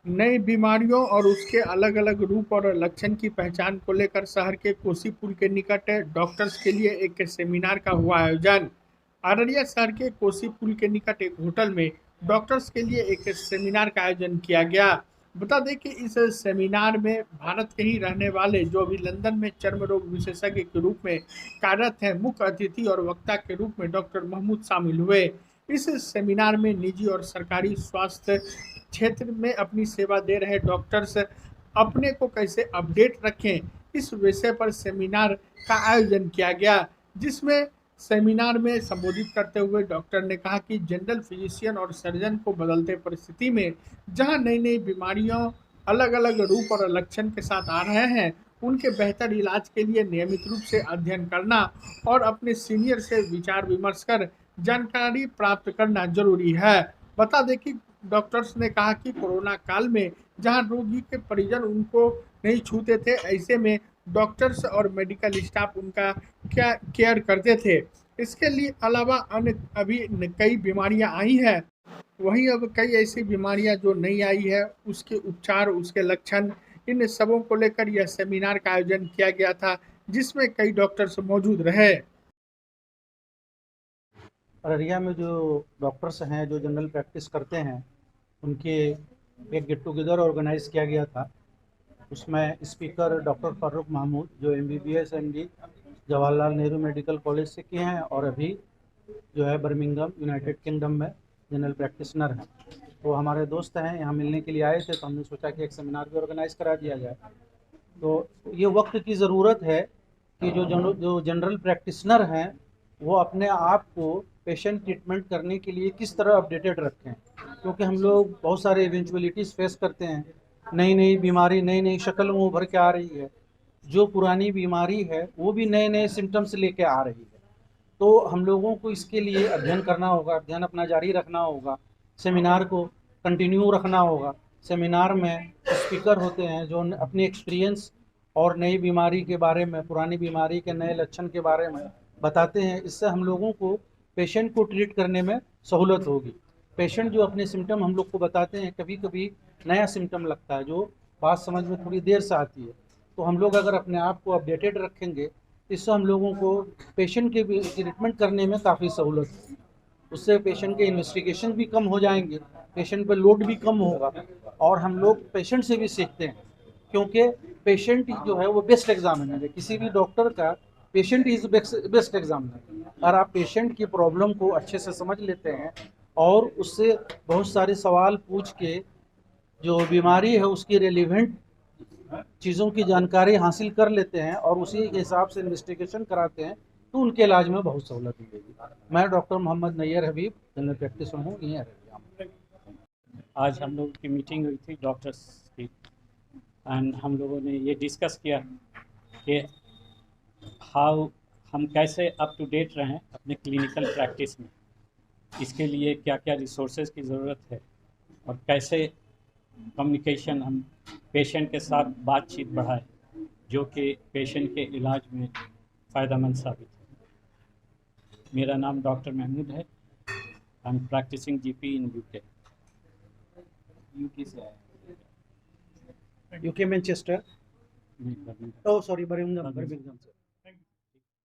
नई बीमारियों और उसके अलग अलग रूप और लक्षण की पहचान को लेकर शहर के कोसी पुल के निकट डॉक्टर्स के लिए एक सेमिनार का हुआ आयोजन। अररिया शहर के कोसी पुल के निकट एक होटल में डॉक्टर्स के लिए एक सेमिनार का आयोजन किया गया। बता दें कि इस सेमिनार में भारत के ही रहने वाले जो अभी लंदन में चर्म रोग विशेषज्ञ के रूप में कार्यरत हैं, मुख्य अतिथि और वक्ता के रूप में डॉक्टर महमूद शामिल हुए। इस सेमिनार में निजी और सरकारी स्वास्थ्य क्षेत्र में अपनी सेवा दे रहे डॉक्टर्स अपने को कैसे अपडेट रखें, इस विषय पर सेमिनार का आयोजन किया गया, जिसमें सेमिनार में संबोधित करते हुए डॉक्टर ने कहा कि जनरल फिजिशियन और सर्जन को बदलते परिस्थिति में जहां नई नई बीमारियों अलग अलग रूप और लक्षण के साथ आ रहे हैं, उनके बेहतर इलाज के लिए नियमित रूप से अध्ययन करना और अपने सीनियर से विचार विमर्श कर जानकारी प्राप्त करना जरूरी है। बता दें कि डॉक्टर्स ने कहा कि कोरोना काल में जहां रोगी के परिजन उनको नहीं छूते थे, ऐसे में डॉक्टर्स और मेडिकल स्टाफ उनका क्या केयर करते थे। इसके लिए अलावा अन्य अभी कई बीमारियां आई हैं, वहीं अब कई ऐसी बीमारियां जो नहीं आई है, उसके उपचार, उसके लक्षण, इन सबों को लेकर यह सेमिनार का आयोजन किया गया था, जिसमें कई डॉक्टर्स मौजूद रहे। अररिया में जो डॉक्टर्स हैं जो जनरल प्रैक्टिस करते हैं उनके एक गेट टुगेदर ऑर्गेनाइज किया गया था। उसमें स्पीकर डॉक्टर फारूक महमूद जो MBBS MD Jawaharlal Nehru medical college से किए हैं और अभी जो है बर्मिंघम यूनाइटेड किंगडम में जनरल प्रैक्टिशनर हैं। तो हमारे दोस्त हैं, यहाँ मिलने के लिए आए थे, तो हमने सोचा कि एक सेमिनार भी ऑर्गेनाइज करा दिया जाए। तो ये वक्त की ज़रूरत है कि जो जनरल प्रैक्टिशनर हैं वो अपने आप को पेशेंट ट्रीटमेंट करने के लिए किस तरह अपडेटेड रखें, क्योंकि हम लोग बहुत सारे इवेंचुअलिटीज़ फेस करते हैं। नई नई बीमारी नई नई शक्ल में उभर के आ रही है, जो पुरानी बीमारी है वो भी नए नए सिम्टम्स लेके आ रही है। तो हम लोगों को इसके लिए अध्ययन करना होगा, अध्ययन अपना जारी रखना होगा, सेमिनार को कंटिन्यू रखना होगा। सेमिनार में स्पीकर होते हैं जो अपनी एक्सपीरियंस और नई बीमारी के बारे में, पुरानी बीमारी के नए लक्षण के बारे में बताते हैं। इससे हम लोगों को पेशेंट को ट्रीट करने में सहूलत होगी। पेशेंट जो अपने सिम्टम हम लोग को बताते हैं, कभी कभी नया सिम्टम लगता है जो बात समझ में थोड़ी देर से आती है। तो हम लोग अगर अपने आप को अपडेटेड रखेंगे, इससे हम लोगों को पेशेंट के ट्रीटमेंट करने में काफ़ी सहूलत है। उससे पेशेंट के इन्वेस्टिगेशन भी कम हो जाएंगे, पेशेंट पर लोड भी कम होगा और हम लोग पेशेंट से भी सीखते हैं, क्योंकि पेशेंट जो है वो बेस्ट एग्जामिनर है किसी भी डॉक्टर का। Patient is best examiner. अगर आप पेशेंट की प्रॉब्लम को अच्छे से समझ लेते हैं और उससे बहुत सारे सवाल पूछ के जो बीमारी है उसकी रेलिवेंट चीज़ों की जानकारी हासिल कर लेते हैं और उसी के हिसाब से इन्वेस्टिगेशन कराते हैं, तो उनके इलाज में बहुत सहूलत मिलेगी। मैं डॉक्टर मोहम्मद नैयर हबीब जनरल प्रैक्टिशनर हूँ यहीं अररिया में। आज हम लोगों की मीटिंग हुई थी डॉक्टर्स की, एंड हम लोगों ने ये डिस्कस किया कि हाउ हम कैसे अप टू डेट रहें अपने क्लिनिकल प्रैक्टिस में, इसके लिए क्या क्या रिसोर्सेज की ज़रूरत है और कैसे कम्युनिकेशन हम पेशेंट के साथ बातचीत बढ़ाएं जो कि पेशेंट के इलाज में फ़ायदेमंद साबित है। मेरा नाम डॉक्टर महमूद है। I am practising GP in UK। UK से आए, यूके मैनचेस्टर, नहीं, ओ सॉरी बर्मिंघम से।